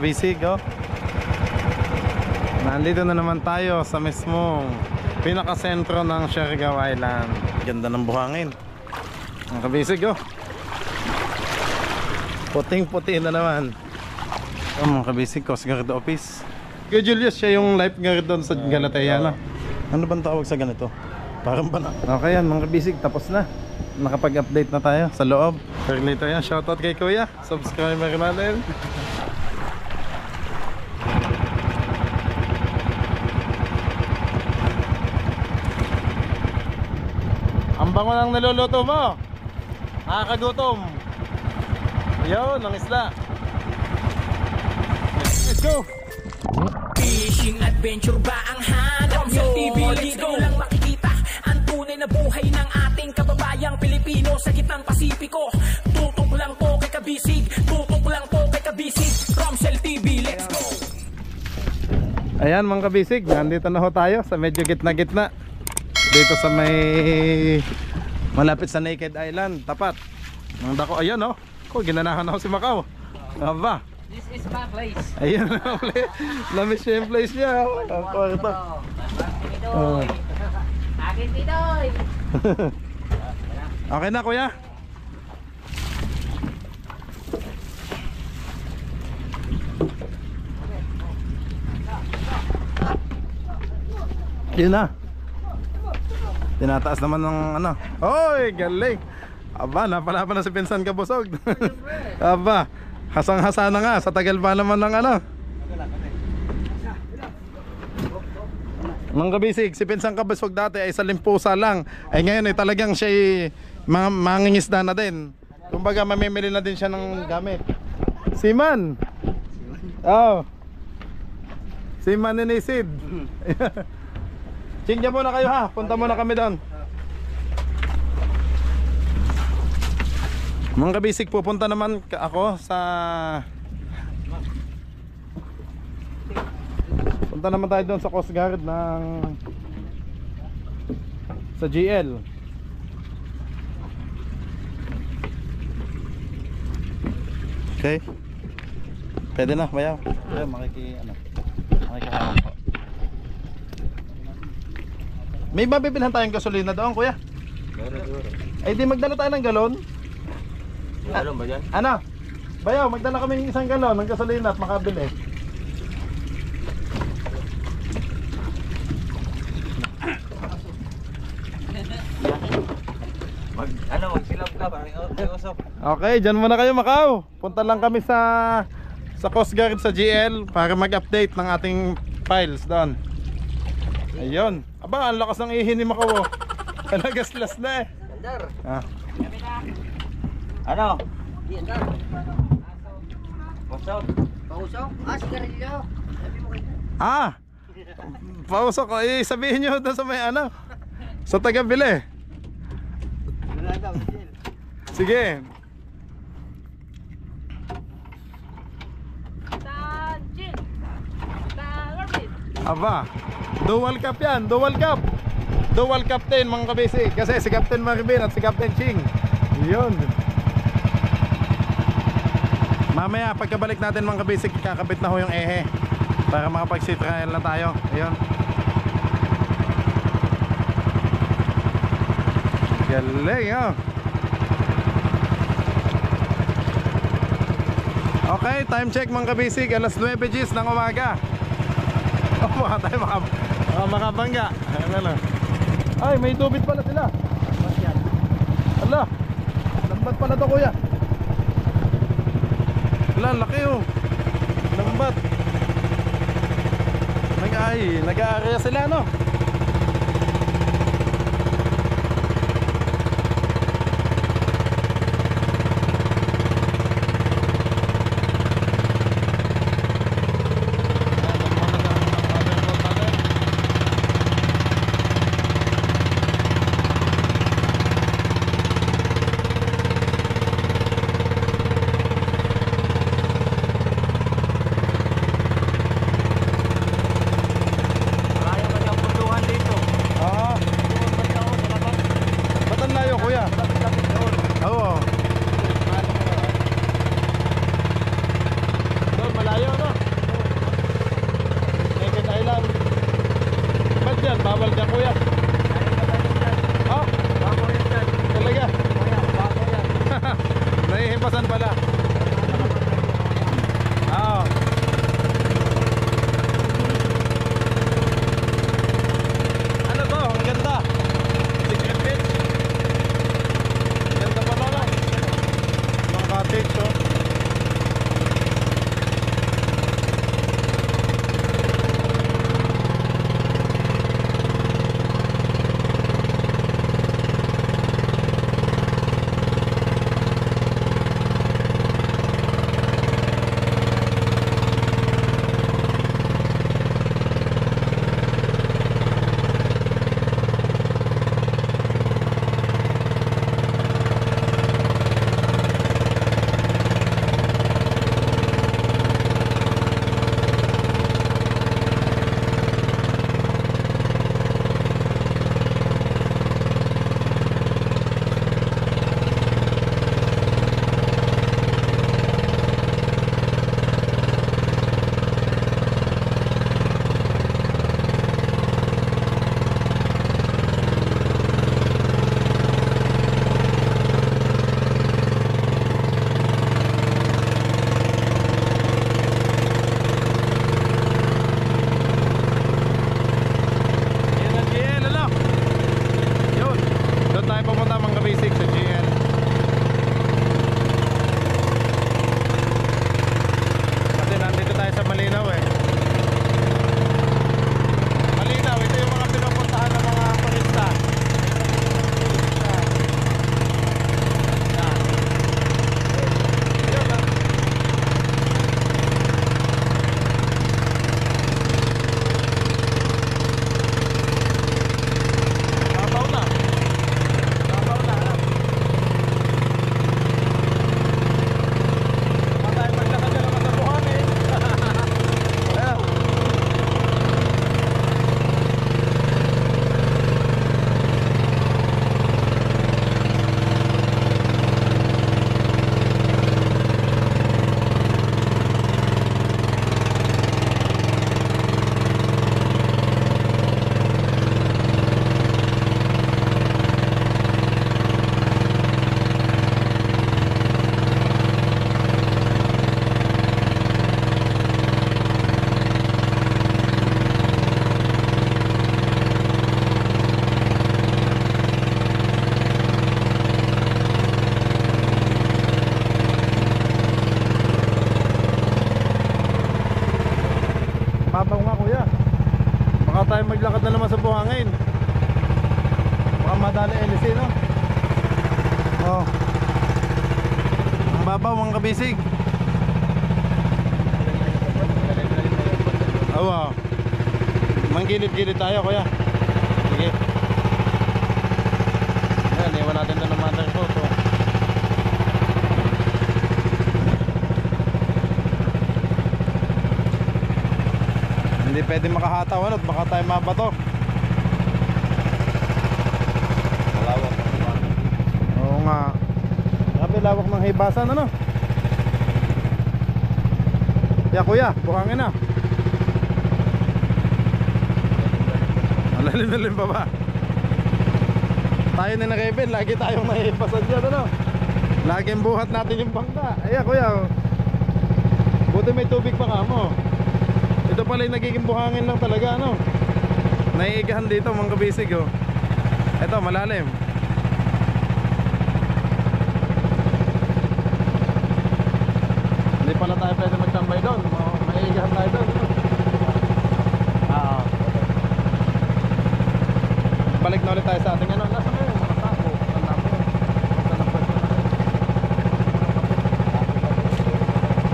kabisig, oh. Nandito na naman tayo sa mismong pinakasentro ng Siargao Island. Ganda ng buhangin, mga kabisig, oh. Puting puti na naman. Oh, mga kabisig, Coast Guard Office. Kay Julius, siya yung lifeguard doon sa Galatea, no? Ano bang tawag sa ganito? Parang ba na? Okay yan, mga kabisig, tapos na. Nakapag-update na tayo sa loob. Pero later yan, shoutout kay Kuya, subscriber natin. Ang bango ng niluluto mo. Nakakagutom. Yun, ang isla. Let's go. Fishing adventure ba ang hanap nyo? TV, dito lang makikita ang tunay na buhay ng ating kababayang Pilipino sa gitnang Pasipiko. Tutok lang po kay Kabisig, tutok lang po kay Kabisig. Romsel TV, let's go. Ayan mga kabisig, nandito na ho tayo sa medyo gitna-gitna. Dito sa may malapit sa Naked Island, tapat ng dako. Ayan, oh. Ginanahan ako si Macau. Aba, This is my place. ayun na ulit. Namiss niya yung place niya. Ang kwarto. Oh. Akin Pinoy. Okay na, kuya. Yun na. Tinataas naman ng ano. Oy, galing. Aba, napalaban na si Pinsan Kabusog. Aba, hasang-hasa na nga. Sa tagal pa naman ng ano. Mga kabisig, si Pinsan Kabusog dati ay sa limpusa lang. Ay ngayon ay talagang siya ay mangingisda na din. Kumbaga mamimili na din siya ng gamit. Siman. Oh. Siman ni Sid. Chingya muna kayo ha. Punta muna kami doon. Mga kabisig, pupunta naman ako sa punta naman tayo doon sa Coast Guard ng sa GL. Okay. Pwede na, bayaw. Ayun, makikihawak po. May mabibilhan tayong gasolina doon, kuya? Ay di magdala tayo ng galon. Galon ba yan? Ano? Bayaw, magdala kami ng isang galon ng gasolina at makabili. Magsilap ka ba? May usap. Okay, dyan muna kayo, Macau. Punta lang kami sa Coast Guard sa GL para mag-update ng ating files doon. Ayun. Aba, ang lakas ng ihi ni Macau. Talagaslas na eh. Andar. Ah. Ano? Di andar. What's up? Pausok? Sigarilyo. Sabi mo kayo. Ah! Pausok ko. Sabihin nyo doon sa may ano. Sa taga-bili. Sige. Tanjin. Tanjin. Aba, dual cup yan, dual cup. Dual captain mga kabisi. Kasi si Captain Marvin at si Captain Ching. Yun. Mamaya pagkabalik natin mga kabisi, kakabit na ho yung ehe para makapag-sea trial na tayo. Ayun. Galing, oh. Okay, time check mga kabisig, alas 9 Gs ng umaga. Oh, baka tayo makabangga. Ano? Ay, may tubig pala sila. Ala, lambat pala to kuya. Ala, laki oh. Lambat. Nag-aarya sila no. kuya. Oh, talaga. Nahihimpasan pala. Oo. Ano to? Ang ganda. Secret page. Ang ganda pa to, no? Mga cottage, oh. tayo maglakad na naman sa buhangin. Baka madali LC, no? Oh. Ang babaw, mga kabisig. Awa. Manggilid-gilid tayo, kuya. Sige. Ayan, iwan natin doon ng mother boat, oh. Hindi pwede makahataw, ano? Baka tayo mabato. Malawak ang buhangin. Oo nga. Grabe lawak ng hibasan, ano? Ya kuya, buhangin na. Malalim-lalim pa ba? Tayo na Kevin, lagi tayong nahihibasan dyan, ano? Laging buhat natin yung bangka. Ayan kuya, oh. Buti may tubig pa ka mo. Ito pala yung nagiging buhangin lang talaga, ano? Naiigahan dito, mga kabisig, oh. Ito, malalim. Hindi pala tayo pwede magtambay doon. Maiigahan tayo doon, ano? Balik na ulit tayo sa ating ano. Nasa mo yung mga tapo? Tanda mo. Basta na pwede na.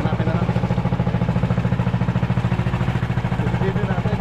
Hanapin na lang. Sisipin natin.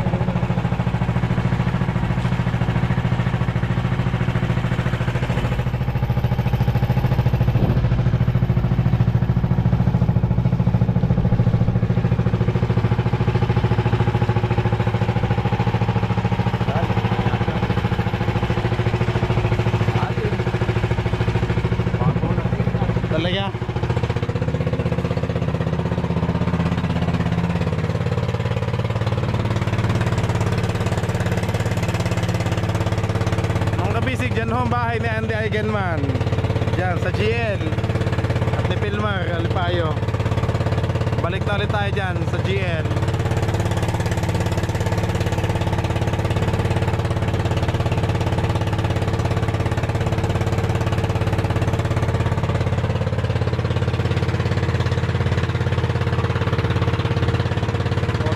bahay ni Andy Eigenman. Diyan sa GL. At ni Pilmar Alipayo. Balik na ulit tayo dyan sa GL.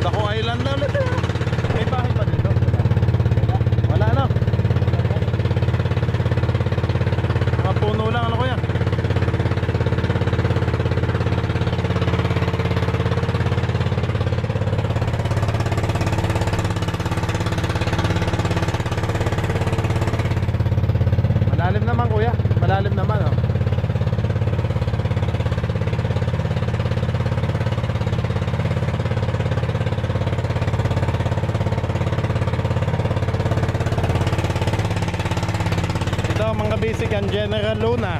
Daco Island na ulit. May bahay pa dito? Wala na. Mga puno lang, ano kuya? Malalim naman kuya. Malalim naman oh. Mga basic ang General Luna.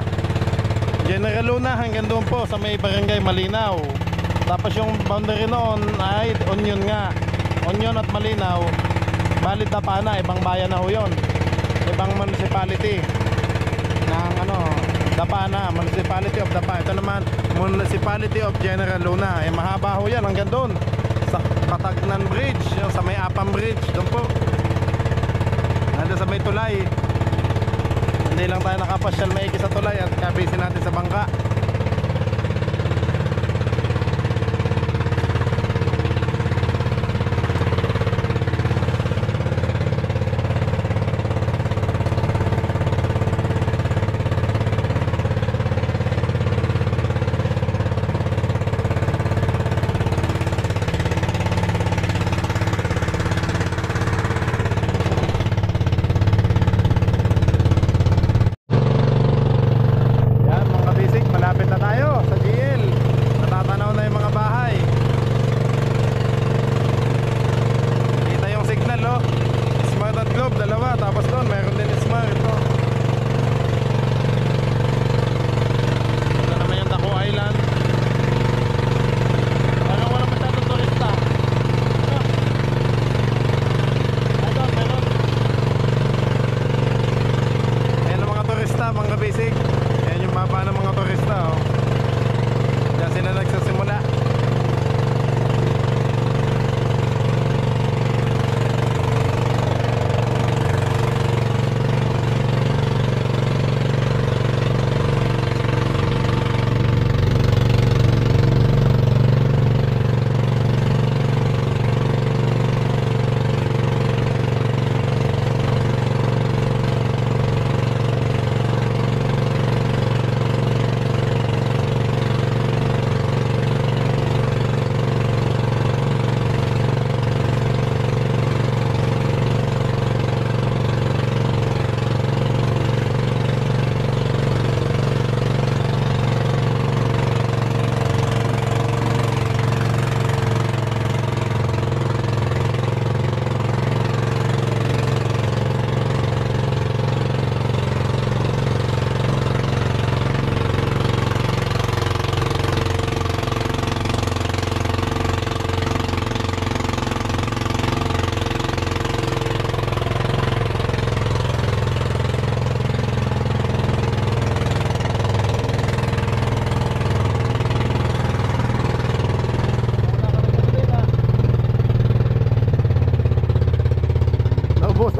General Luna hanggang doon po sa may barangay Malinaw. Tapos yung boundary noon ay Union nga. Union at Malinaw. Balit Dapana, ibang bayan na ho yun. Ibang municipality ng Dapana, Municipality of Dapana. Ito naman Municipality of General Luna. Mahaba ho yan hanggang doon sa Patagnan Bridge, yung sa may Apam Bridge. Doon po nandun sa may tulay. Hindi lang tayo nakapasyal maigi sa tulay at kabisi natin sa bangka.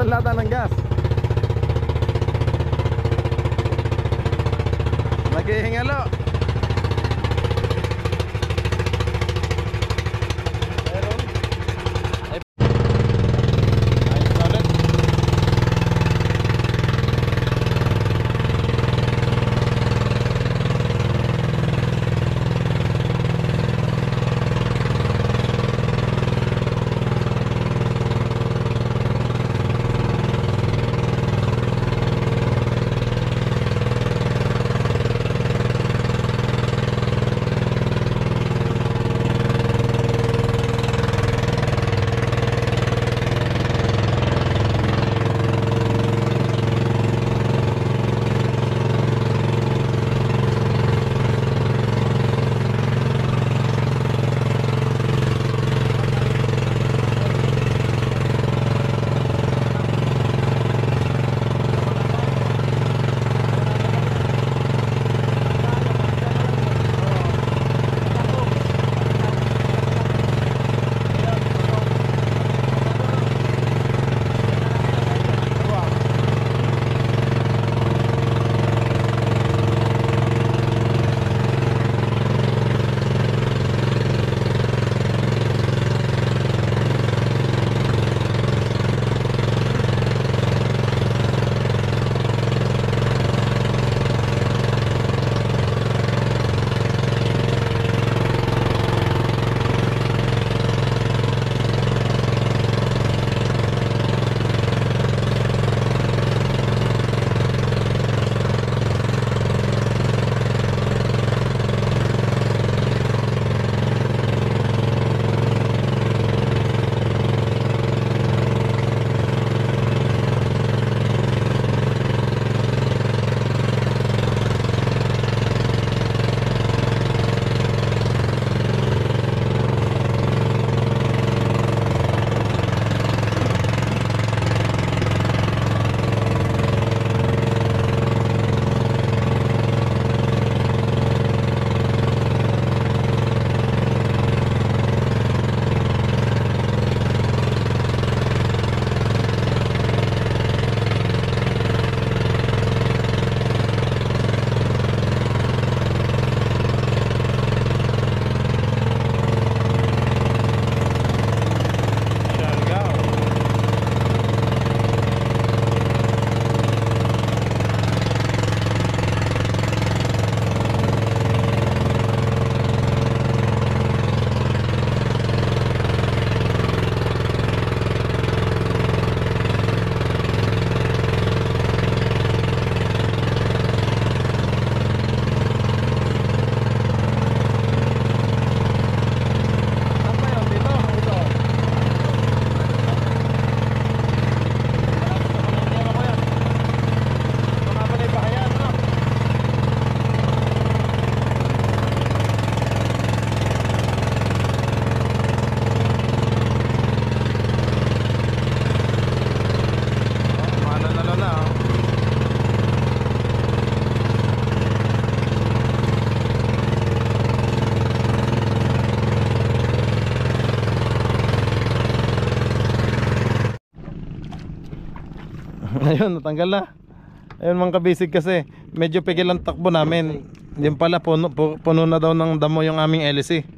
Lata ng gas. Naghihingalo. Meron. Ayos na ulit. Ayun, natanggal na. Ayun mga kabisig kasi medyo pigil ang takbo namin. Yung pala puno na daw ng damo yung aming LC.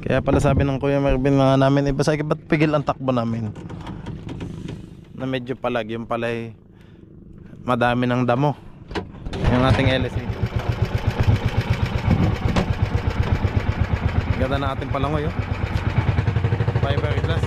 Kaya pala sabi ng Kuya Marvin na namin, iba sa ba't pigil ang takbo namin? Na medyo palag, yung pala ay madami ng damo yung ating LC. Ganda na ating palangoy, oh. Fiberglass.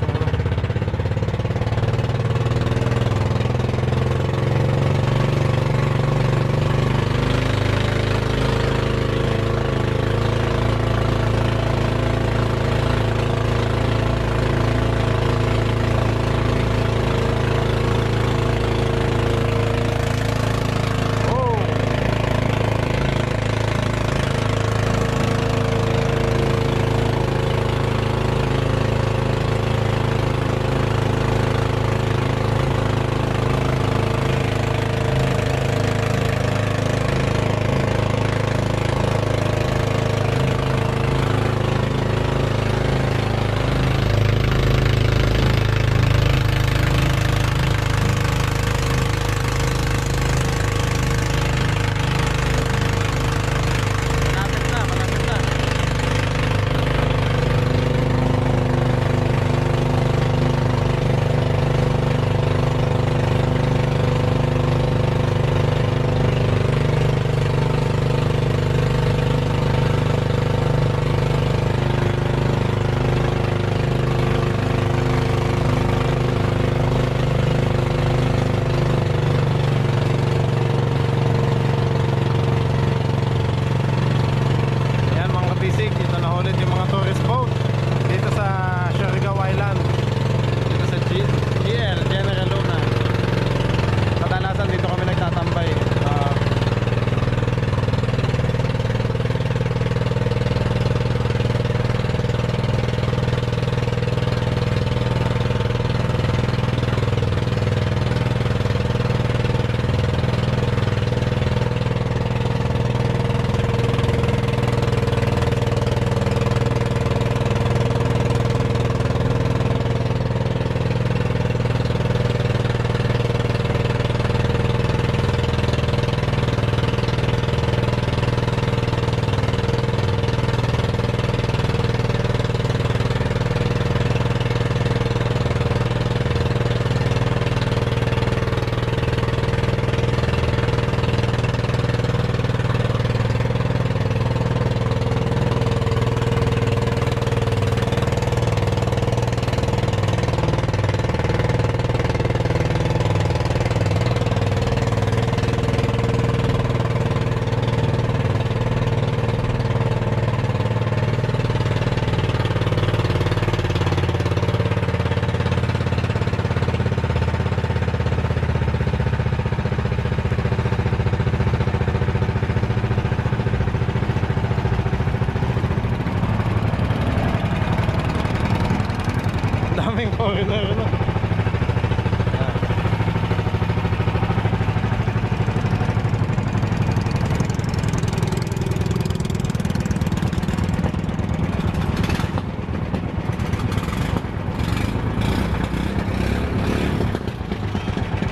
Foreigner, no?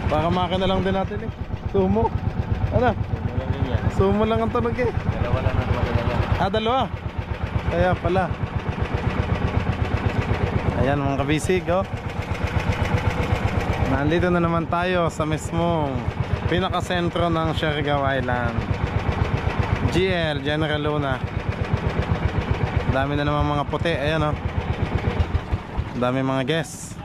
Baka makina lang din natin eh. Sumo. Ano? Sumo lang ang tunog eh. Dalawa lang ang madala. Dalawa. Kaya pala. Ayan mga kabisig, oh. Nandito na naman tayo sa mismong pinakasentro ng Siargao Island. GL, General Luna. Dami na naman mga puti. Ayan, oh. Dami mga guests.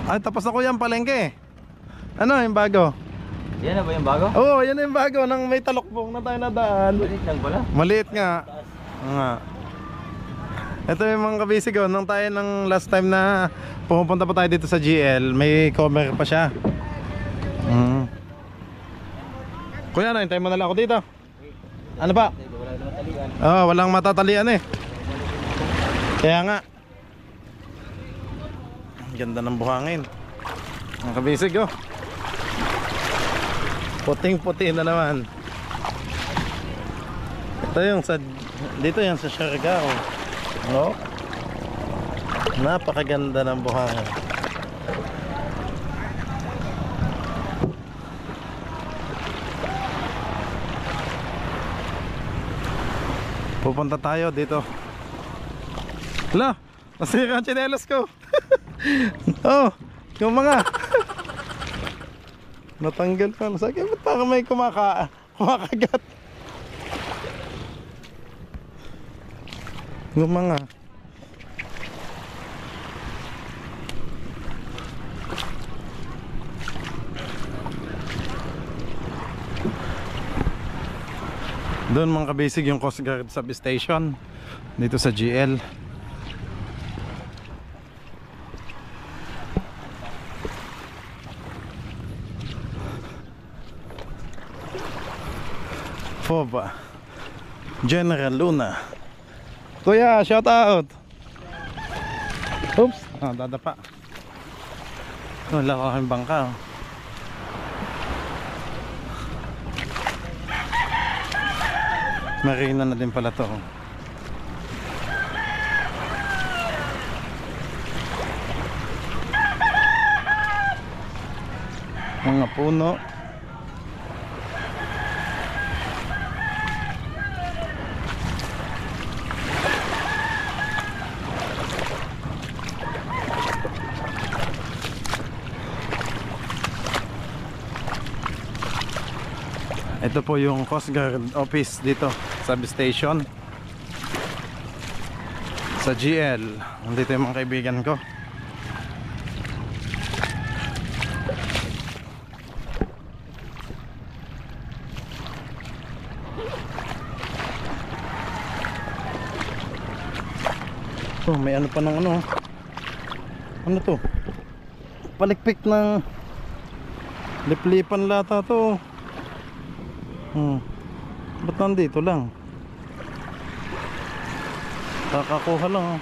Ay, tapos na ko yan palengke. Ano yung bago? Yan na ba yung bago? Oo, yan na yung bago. Nang may talokbong na tayo nadaan. Maliit lang pala. Maliit nga. Nga. Ito yung mga kabisig, oh. Nung tayo ng last time na pumupunta pa tayo dito sa GL, may cover pa siya. Kuya, hintay mo na lang ako dito. Ano ba? Oo, walang matatalian eh. Kaya nga. Ganda ng buhangin. Mga kabisig, oh. Puting-puti na naman. Ito yung sa, dito yan sa Siargao. No? Napakaganda ng buhangin. Pupunta tayo dito. Hala, nasira ang tsinelas ko. Oh, yung mga natanggal pa. Sakit, ba't parang may kumakagat? Yung mga doon mga kabisig yung Coast Guard substation dito sa GL. Foba General Luna. Kuya, shout out. Oops, dadapa. Wala ko kang bangka. Marina na din pala to. Mga puno. Ito po yung Coast Guard office dito, substation sa GL. Nandito yung mga kaibigan ko. Oh, may ano pa ng ano. Ano to? Palikpik ng liplipan lata to. Ba't nandito lang? Kakakuha lang.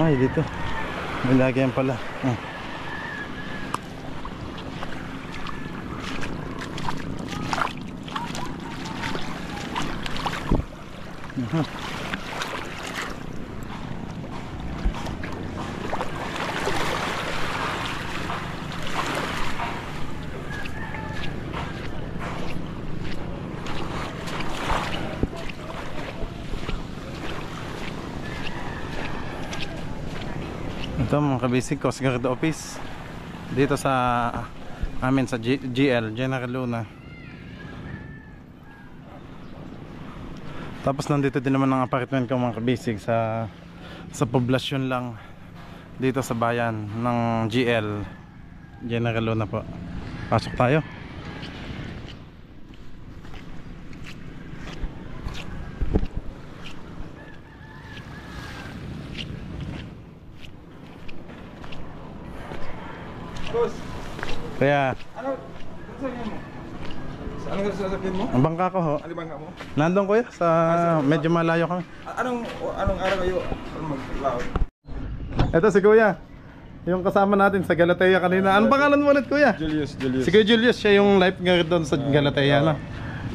Ay, dito may lagyan pala. Ito mga kabisig, Coast Guard office dito sa amin sa GL, General Luna. Tapos nandito din naman ang apartment ko mga kabisig sa poblasyon lang dito sa bayan ng GL, General Luna po. Pasok tayo. Kaya anong sasakyan mo? ang bangka ko ho. Ano bangka mo? Nandun kuya sa medyo malayo kami. Anong araw kayo mag-laot? Ito si kuya, yung kasama natin sa Galatea kanina. Anong pangalan mo ulit kuya? Julius. Si Kuya Julius, siya yung lifeguard doon sa Galatea, no?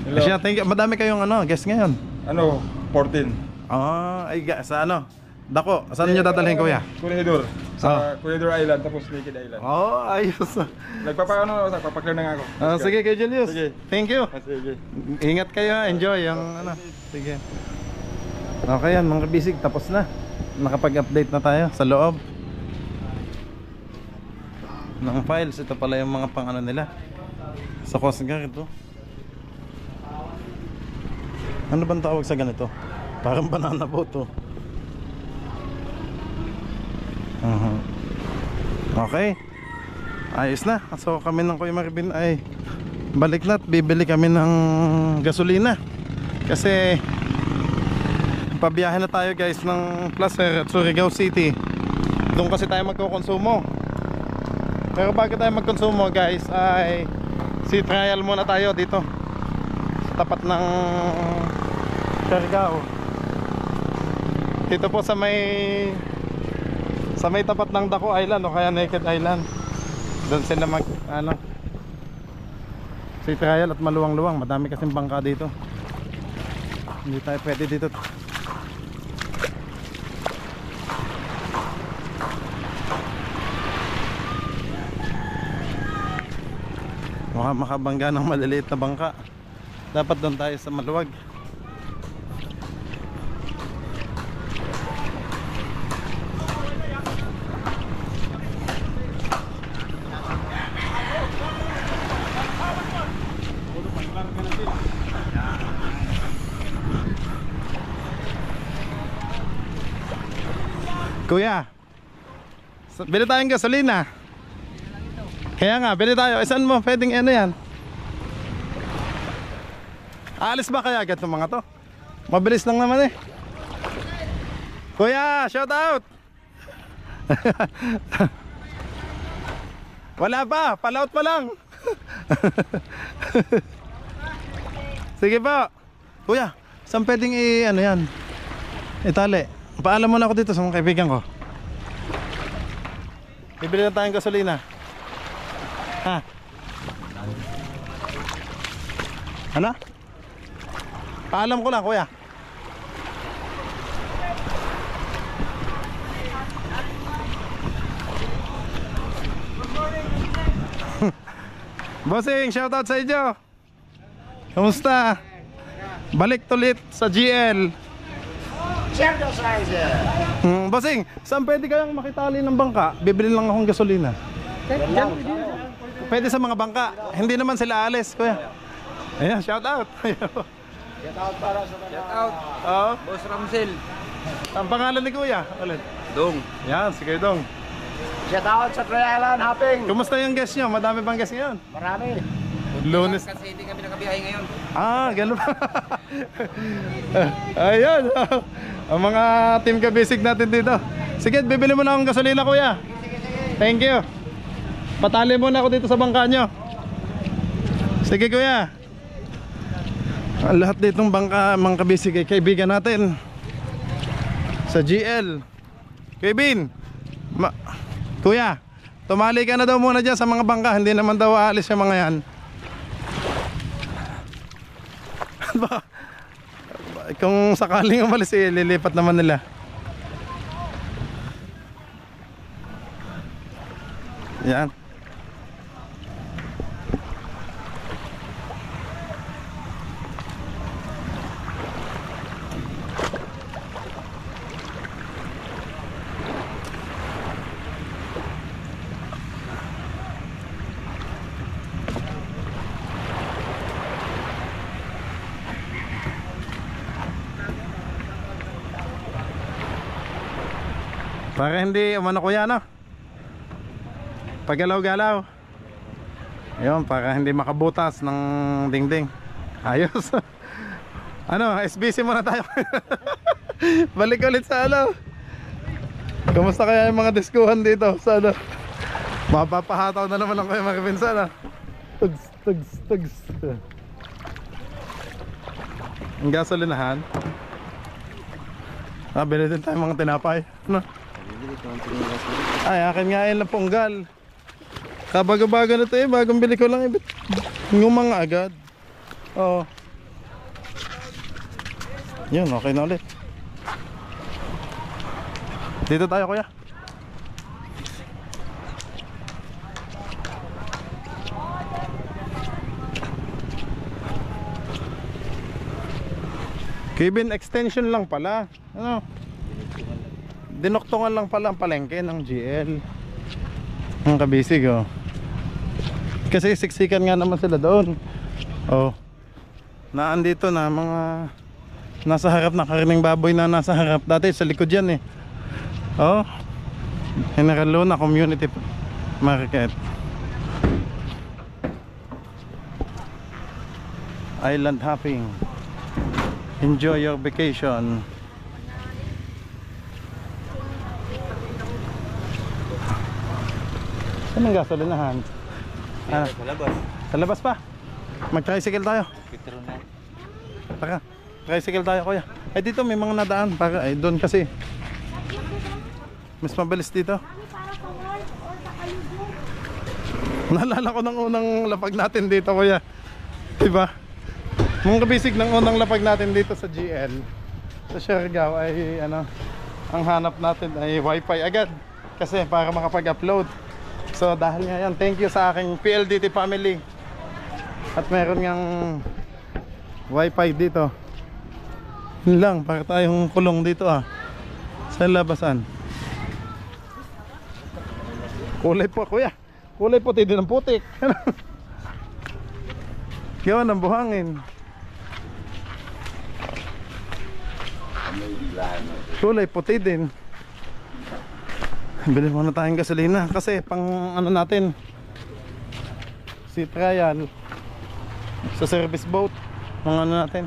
Hello. Siya, thank you. Madami kayong guest ngayon. 14. Ay, sa Dako, saan nyo dadalhin kuya? Corridor. Sa Corridor Island, tapos Naked Island. Ayos. Nagpapaklar na nga ako. Sige Kuya Julius. Sige. Thank you. Sige. Ingat kayo, enjoy yung Sige. Okay yan mga kabisig, tapos na. Nakapag-update na tayo sa loob ng files. Ito pala yung mga pang nila sa Coast Guard to. Ano bang tawag sa ganito? Parang banana boat to. Okay, ayos na. So kami ng Kuya Marvin ay balik na at bibili kami ng gasolina kasi pabiyahe na tayo guys ng Placer at Surigao City. Doon kasi tayo magkukonsumo. Pero bago tayo magkonsumo guys ay trial muna tayo dito sa tapat ng Surigao. Dito po sa may tapat ng Daco Island o kaya Naked Island. Doon sila Free trial at maluwang-luwang. Madami kasing bangka dito. Hindi tayo pwede dito. Makabangga ng maliliit na bangka. Dapat doon tayo sa maluwag. Kuya, bili tayong gasolina. Kaya nga, bili tayo. Saan mo pwedeng ano yan? Aalis ba kaya agad ng mga to? Mabilis lang naman eh. Kuya, shout out. Wala pa, palaut pa lang. Sige po. Kuya, saan pwedeng ano yan? Itali. Paalam muna ako dito sa mga kaibigan ko. Bibili na tayong gasolina. Ha? Ano? Paalam ko lang, kuya. Bossing, shoutout sa inyo. Kamusta? Balik tulit sa GL. Bossing, saan pwede kayang makitali ng bangka? Bibili lang akong gasolina. Pwede sa mga bangka. Hindi naman sila alis, kuya. Ayan, shout out. Shout out para sa mga... Shout out. Oo. Boss Ramsel. Ang pangalan ni kuya? Ulit. Dong. Yan, sige Dong. Shout out sa Trialan, Hopping. Kumusta yung guest nyo? Madami bang guest ngayon? Marami. Lunes. Kasi hindi kami nakabiyahe ngayon. Ah, gano'n ba? Ayun. Ang mga team kabisig natin dito. Sige, bibili mo na akong gasolina, kuya. Thank you. Patali muna ako dito sa bangka nyo. Sige, kuya. Ang lahat ditong bangka, mga kabisig ay kaibigan natin sa GL. Kevin, kuya, tumali ka na daw muna dyan sa mga bangka. Hindi naman daw aalis yung mga yan. Kung sakaling umalis, lilipat naman nila. Yan. Para hindi umano kuya, no? Pagalaw-galaw. Ayun, para hindi makabutas ng dingding. Ayos. Ano, SBC muna tayo. Balik ulit sa ano. Kumusta kaya yung mga diskuhan dito sa ano? Mapapahataw na naman ang kayo mga pinsan, ah. Tugs, tugs, tugs. Ang gasolinahan. Bili din tayo mga tinapay, no? Ay, akin nga yun lang punggal. Kabaga-baga na ito eh. Bagong bili ko lang eh. Ngumang agad. Oo. Yun, okay na ulit. Dito tayo, kuya. Kevin, extension lang pala. Ano? Dinoktongan lang pala ang palengke ng GL. Ang kabisig, oh. Kasi siksikan nga naman sila doon. Oh. Naandito na mga nasa harap na karining baboy na nasa harap. Dati sa likod yan eh. Oh. General Luna Community Market. Island hopping. Enjoy your vacation. Saan ang gasolinahan? Ah, Sa labas. sa labas pa? Mag-tricycle tayo. Petron na. Taka, tricycle tayo, kuya. Ay, dito may mga nadaan. Para, ay, doon kasi mas mabilis dito. Naalala ko ng unang lapag natin dito, kuya. Diba? Mga kabisig, ng unang lapag natin dito sa GL, sa Siargao ay ano, ang hanap natin ay wifi agad. Kasi para makapag-upload. So dahil ngayon, thank you sa aking PLDT family. At meron ngang wifi dito. Yun lang, para tayong kulong dito sa labasan. Kulay po kuya. Kulay puti din ang putik. Yun ang buhangin. Kulay puti din. Bili muna tayong gasolina kasi pang ano natin, si trial sa service boat, mga ano natin.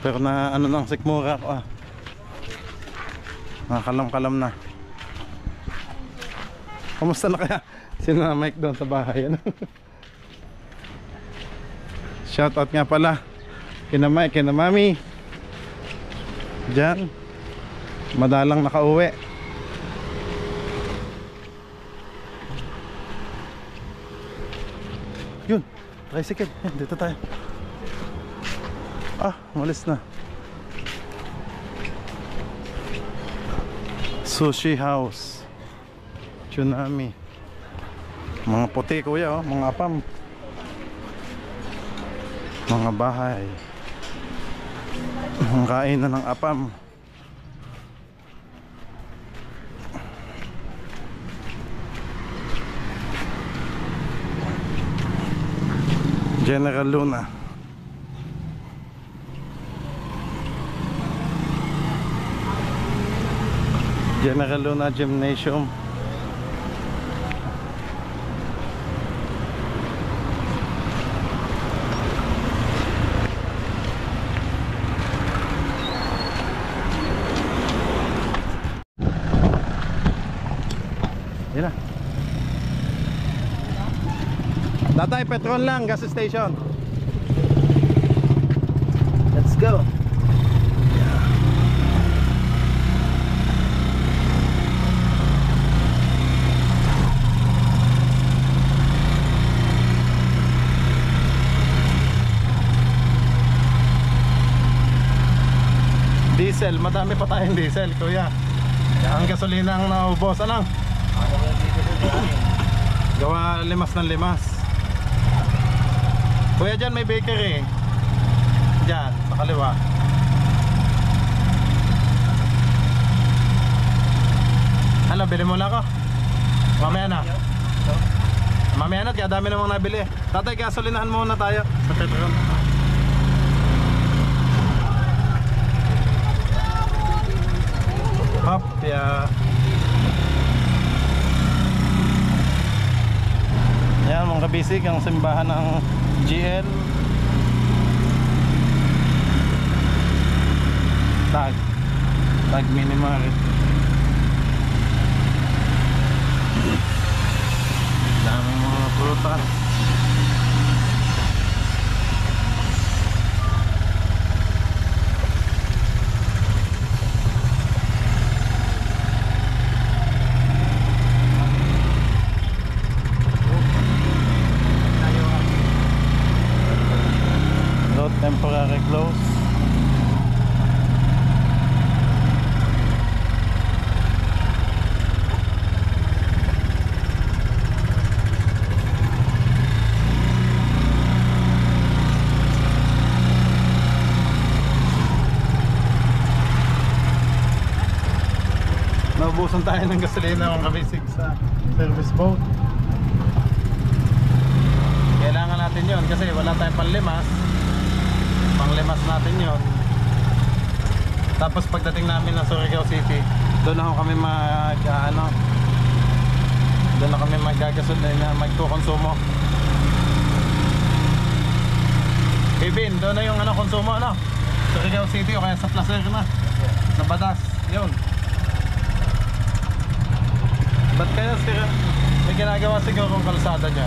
Pero na ano nang sikmura ko Nakalam-kalam na. Kamusta na kaya sino na Mike doon sa bahay? Ano? Shoutout nga pala kina Mike, kina Mami diyan, madalang nakauwi. Yun, tricycle. Yan, dito tayo. Malis na. Sushi house, Tsunami. Mga puti kuya, mga apam. Mga bahay, mga kainan ng apam. General Luna. General Luna Gymnasium. Yan na. Tatay, petrol lang, gas station. Let's go. Diesel, madami pa tayong diesel, kuya. Ang gasolina ang naubos, ano? Gawa limas ng limas. Kuya, dyan may bakery. Dyan, sa kaliwa. Ano, bili mo na ako? Mamaya na. Mamaya na, kaya dami namang nabili. Tatay, gasolinahan muna tayo sa petrol. Hop, kaya yan mga kabisig, ang simbahan ng GL. Tag Mini Mart. Daming mga prutas. Temporary close. Naubusan tayo ng gasolina mga kabisig sa service boat. Kailangan natin yon kasi wala tayong panlimas. Panglimas natin yon. Tapos pagdating namin ng Surigao City, doon na kami doon na kami magagasolina na magkukonsumo. Bibin, doon na yung konsumo Surigao City o kaya sa Placer na sa Batas, yun. Ba't kaya may ginagawa siguro kung kalsada niya?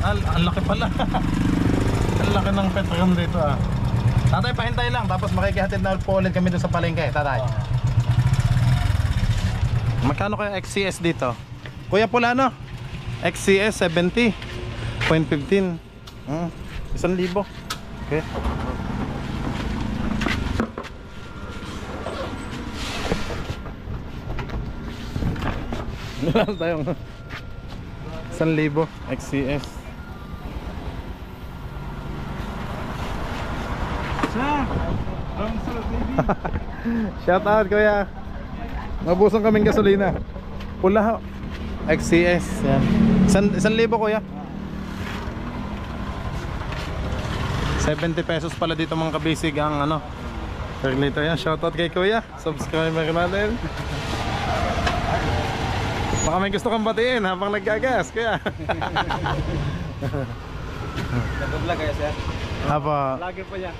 Ang laki pala. Ang laki ng Petron dito ah. Tatay, pahintay lang. Tapos makikihatid na po ulit kami doon sa palengke. Tatay. Magkano kaya XCS dito? Kuya Pulano? XCS 70.15. 1,000. Okay. Wala tayong 1,000 XCS. Shout out kuya. Mabusong kaming gasolina. Pula ho. XCS. Yan. 1,000 kuya. 70 pesos pala dito mga kabisig ang ano per liter yan. Shout out kay kuya. Subscriber natin. Baka may gusto kang batiin habang naggagas kuya. Nag-vlog kayo, sir? Apa? Vlogger po yan.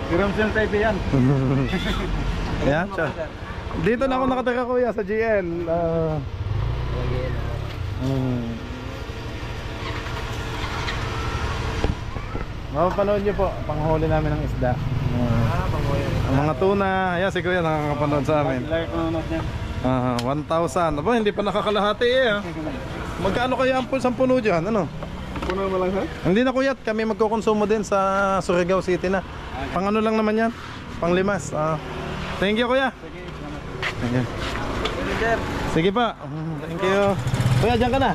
Si Ramsel TV yan. Yan, siya. Dito na ako nakatira kuya sa GL. Mapapanood nyo po, panghuli namin ng isda. Ang mga tuna, ayan si kuya nakakapanood sa amin. 1,000. Aba, hindi pa nakakalahati eh. Magkano kaya ang puno dyan? Ano? Puno mo lang ha? Hindi na kuya, kami magkukonsumo din sa Surigao City na. Pang ano lang naman yan? Pang limas. Thank you kuya. Sige. Sige pa. Thank you. Kuya, dyan ka na.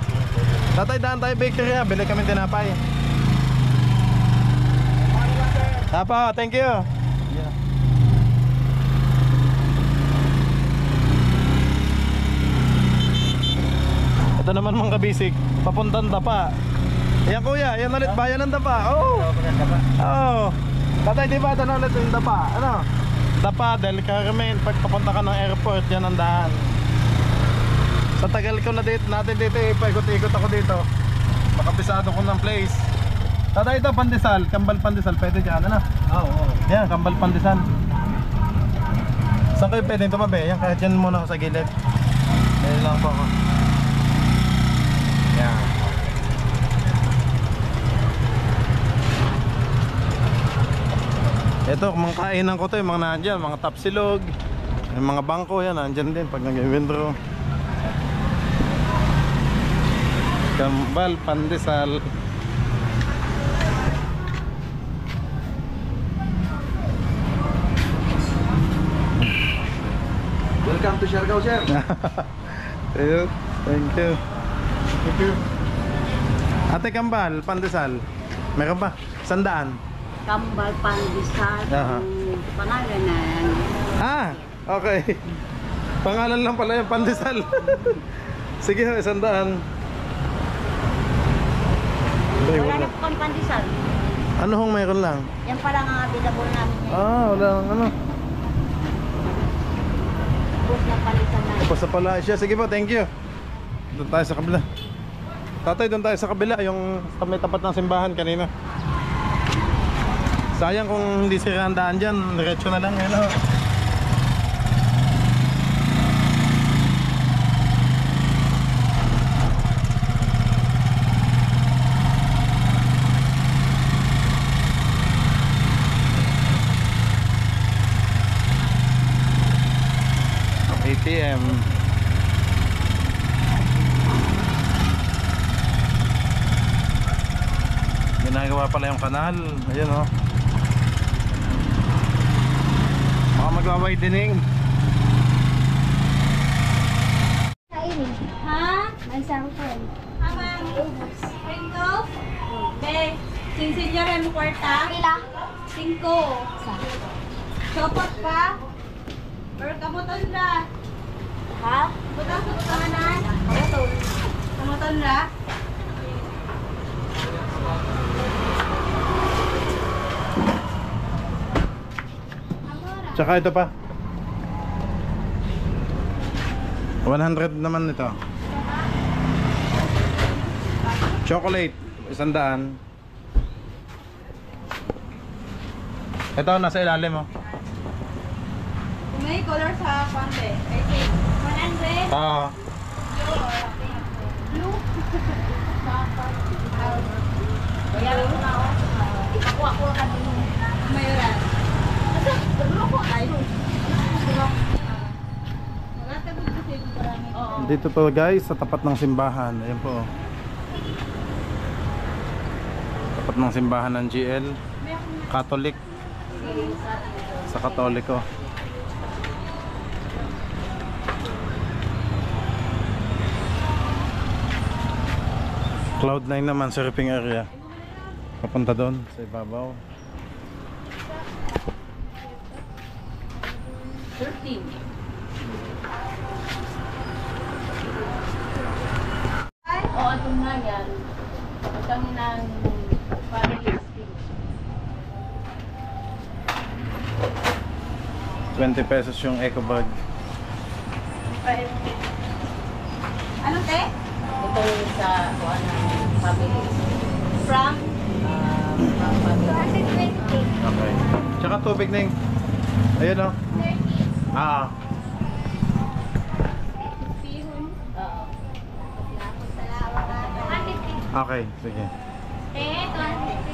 Tatay, daan tayo bakery ha. Bili kami tinapay. Tapa, thank you. Ito naman mga kabisik, papuntang Dapa. Ayan kuya, yan ulit bayan ng Dapa. Oh. Tatay, di ba ito na ulit yung Dapa? Ano? Dapa del Carmen. Pag papunta ka ng airport, yan ang daan. Sa tagal ko na dito, natin dito, paikot-ikot ako dito. Makabisado ko ng place. Tatay, ito pandesal, kambal pandesal, pwede dyan, ano? Oo. Yan, kambal pandesal. Saan kayo pwede tumabi? Yan, kahit dyan muna ako sa gilid. Dahil lang po ako. Yan. Ito, mga kainan ko to, yung mga nandyan, mga tapsilog, yung mga bangko, yan, nandyan din pag nag-windrow. Kambal pandesal. Welcome to Siargao, sir. Ayun, thank you. Thank you. Ate Kambal, pandesal. Meron ba? 100. Kambal pandesal. Aha. Pangalan na yan. Ah, okay. Pangalan lang pala yung pandesal. Sige, 100. Wala na po kami pandesal. Ano hong mayroon lang? Yan pala ang available namin. Wala lang ano. Bus na palitan na. Tapos sa pala siya. Sige po, thank you. Doon tayo sa kabila. Tatay, doon tayo sa kabila. Yung may tapat ng simbahan kanina. Sayang kung hindi sirandaan dyan. Diretso na lang. Ano? ATM. Ginagawa pala yung kanal. Ayun oh. Baka magwa-widening. Ha? May cellphone. Amang Pringles? Be, sinsinyor mo kwarta? Pila? 5. Sopot pa? Or kamuton ra? Ha? Butang sa kahanan? Kamuton. Kamuton ra? Tsaka ito pa. 100 naman ito. Chocolate, 100. Ito nasa ilalim mo. Kung may color sa pante, I think 100? Oo. Blue? Bayaran ko na ako. Ikakuha ka din. Mayoran. Asa, nagulong ko. Ayun. Wala tagod kasi marami. Oo. Dito to guys, sa tapat ng simbahan. Ayan po. Tapat ng simbahan ng GL. Catholic. Sa Katoliko. Cloud9 naman, surfing area. Papunta doon sa ibabaw. 13. Oo, ito nga yan. Kami ng family listing. 20 pesos yung eco bag. Ano, te? Ito yung sa kuha ng family listing. From? From family. 220. Okay. Tsaka tubig na yung... Ayun o. 30. Ah. Pihon. Oo. Okay, sige. Eh, 250.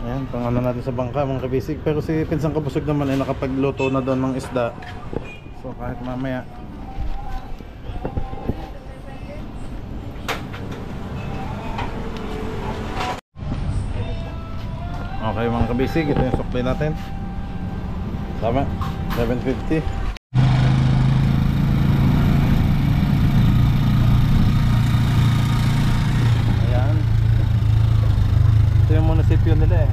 Ayan, pang ano natin sa bangka mga kabisig. Pero si Pinsang Kabusog naman ay nakapagluto na doon ng isda. So kahit mamaya. Okay mga kabisig, ito yung sukli natin. Tama, 750. Ayan. Ito yung munisipyo nila eh.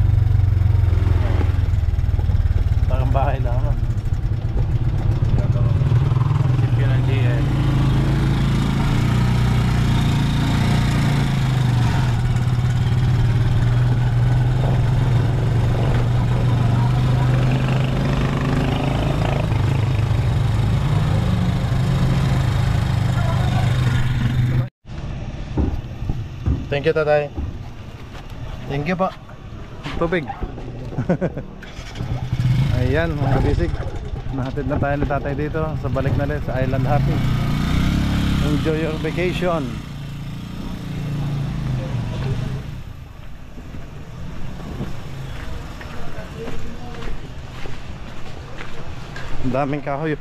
Parang bahay lang naman. Munisipyo ng GL. Thank you, tatay. Thank you po. Tubig. Ayan mga kabisig, nahatid na tayo ni tatay dito sa balik na rin sa Island Happy. Enjoy your vacation. Ang daming kahoy,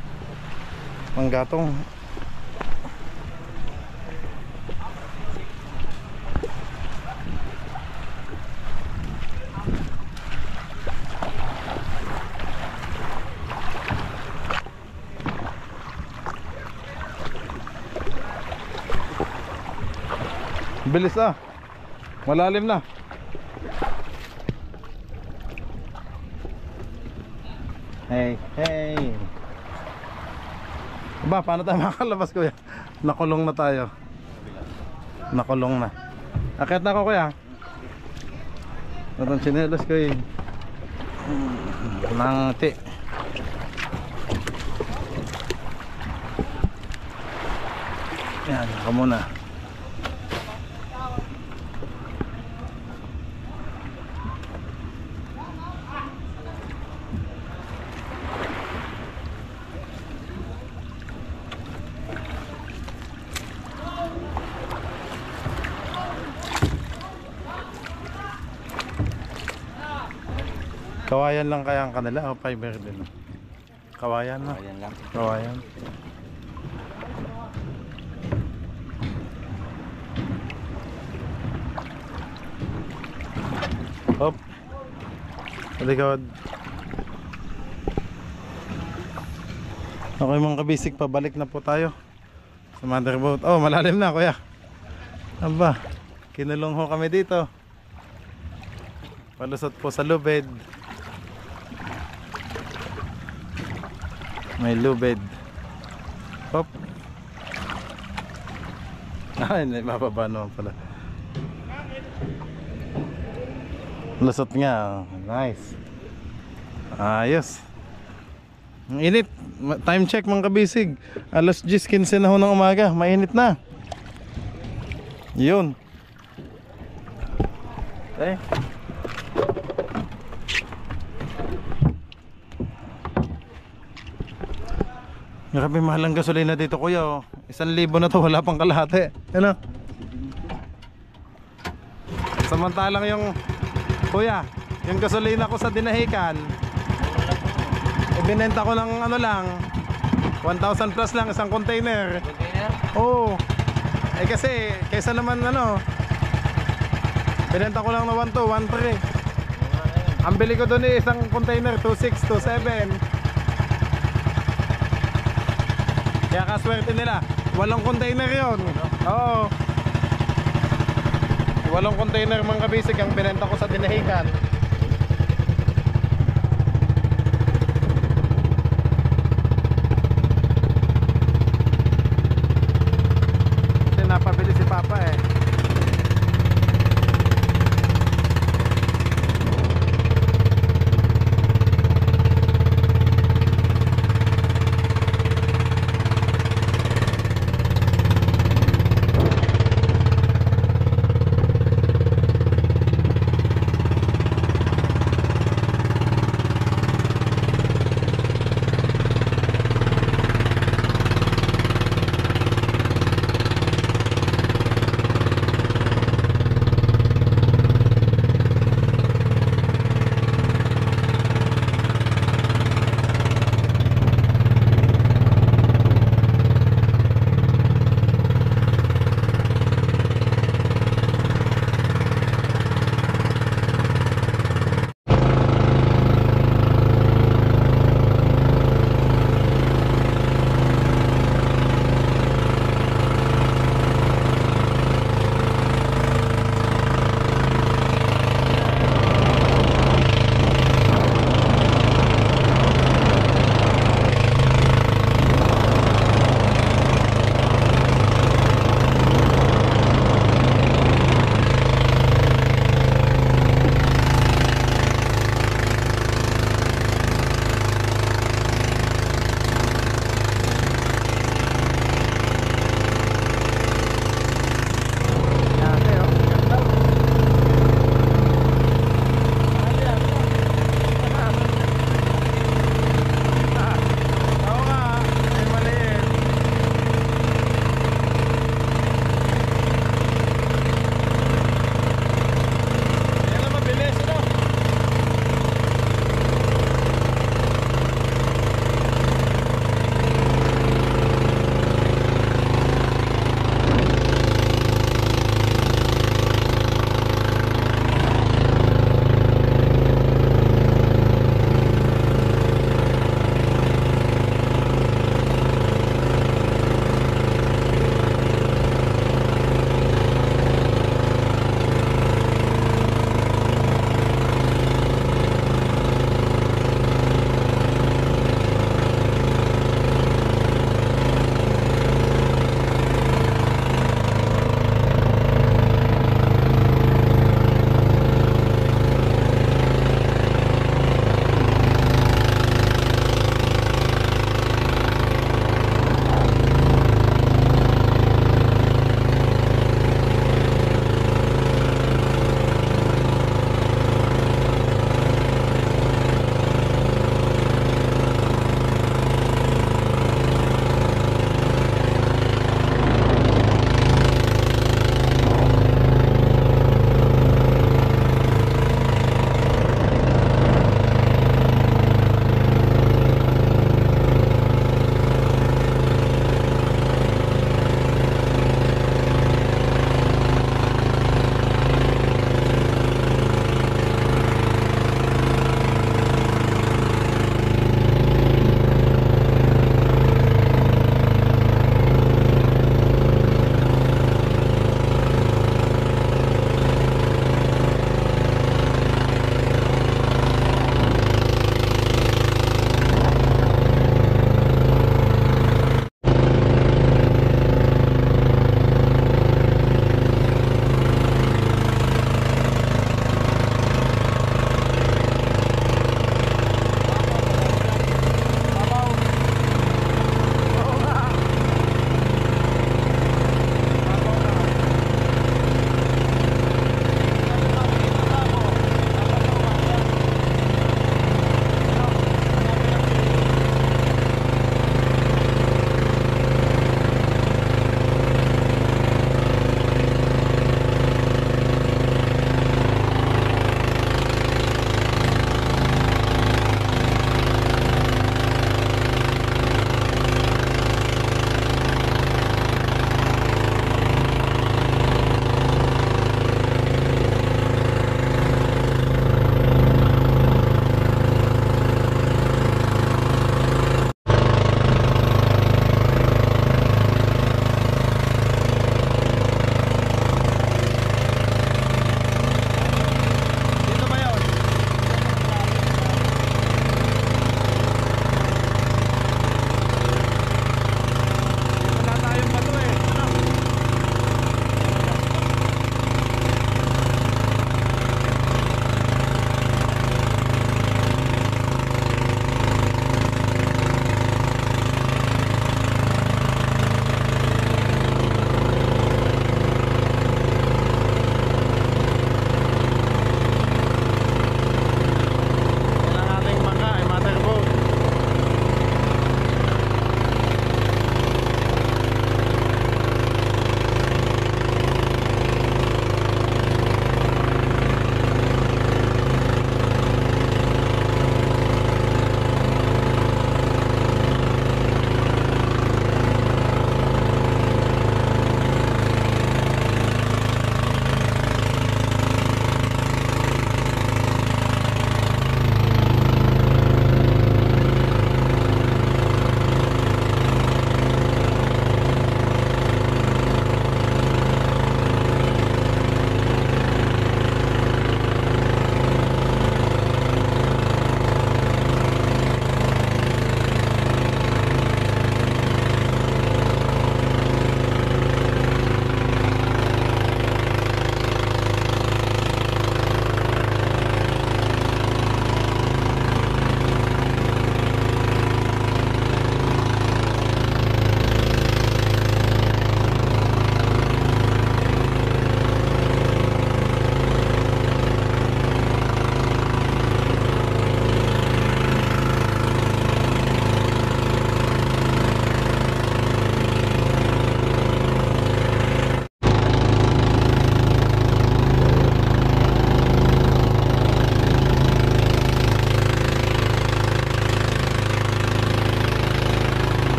manggatong. Bilis ah. Malalim na. Hey, hey. Ba, paano tayo makalabas, kuya? Nakulong na tayo. Nakulong na. Akit na ako, kuya. Natang chinelas ko eh. Nangti. Yan, ako muna. Kawayan lang kaya ang kanila o fiber din? Kawayan na. Ayan lang. Kawayan. Hop. Likod. Okay mga kabisik, pabalik na po tayo sa motherboat. Oh, malalim na kuya. Aba, kinulong ho kami dito. Palusot po sa lubed. May lubed. Hop. Ay, mababa naman pala. Lusot nga. Nice. Ayos. Ang init. Time check mga kabisig. Alas 10:15 na ho ng umaga. Mainit na. Yun. Okay. Grabe mahal ang gasolina dito kuya oh. 1,000 na to, wala pang kalahati. Ano? Samantalang yung kuya, yung gasolina ko sa Dinahican, ibinenta ko ng ano lang 1,000 plus lang isang container. Container? Oo. Eh kasi kaysa naman ano, binenta ko lang na 1,2, 1,3. Ang bili ko doon eh isang container 2,6, 2,7. Kaya kaswerte nila, 8 container yon. Oo. 8 container mga kabisig ang binenta ko sa Dinahican. Kasi napabili si Papa eh.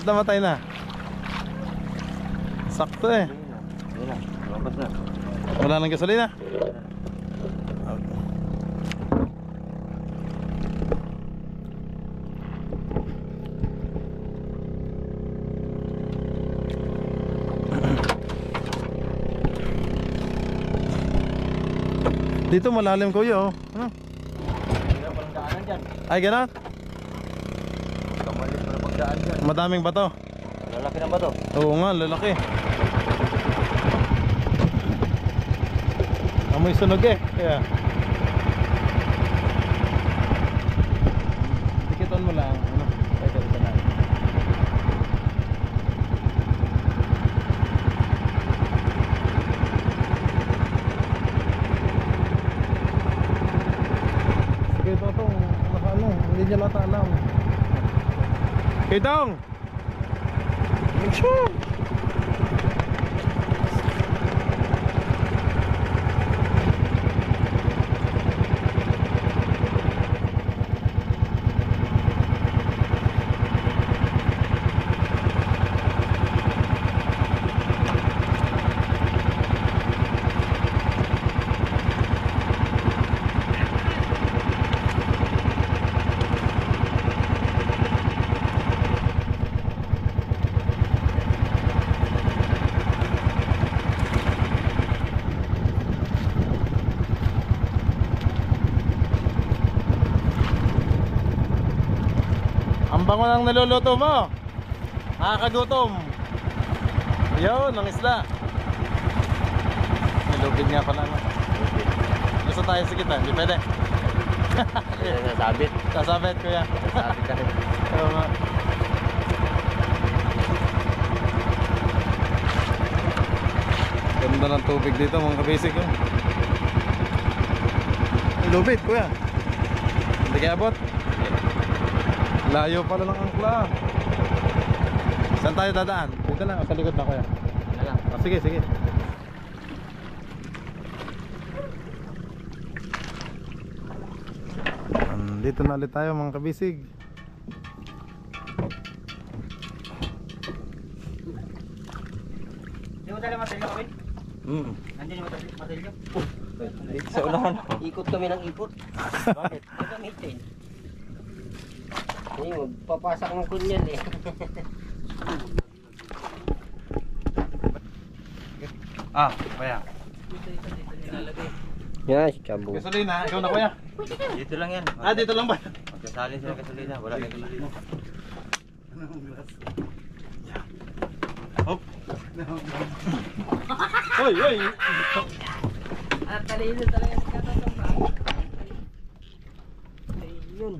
namatay na? Sakto eh. Ayun na, lumabas na. Wala nang gasolina. Dito malalim kuya oh. Ano? Hirap palang daanan dyan. Ay gano'n? Kamalit pa na pagdaan dyan. Madaming bato. Lalaki na ba to? Oo nga, lalaki. Amoy sunog eh. Kaya dikiton mo lang. Ano? Ay, dito na. Sige, Totong. Ano? Hindi niya lata alam. Kitong! Sure. Ang bango ng niluluto mo. Nakakagutom. Yun, ang isda. May lubid nga pala. Gusto tayo sa kita, hindi pwede. Sasabit. Sasabit kuya. Sasabit ka rin. Oo nga. Ganda ng tubig dito mga kabisig oh. May lubid kuya. Hindi kaya abot. Layo pala ng angkla. Saan tayo dadaan? Dito lang, sa likod na kuya. Ano lang. Sige, sige. Dito na ulit tayo mga kabisig. Hindi mo talaga matalyo kami? Nandiyan yung matalyo? Dito sa unahan. Ikot kami ng ikot. Bakit? Ang gamitin. Hindi, magpapasak ng kunyan eh. Ah, kuya. Yes, chabo. Gasolina, ikaw na kuya. Dito lang yan. Ah, dito lang ba? Magkasali sila gasolina. Wala na gasolina. Hop. Hoy, hoy. At talino talaga sa katotong ba? Yun.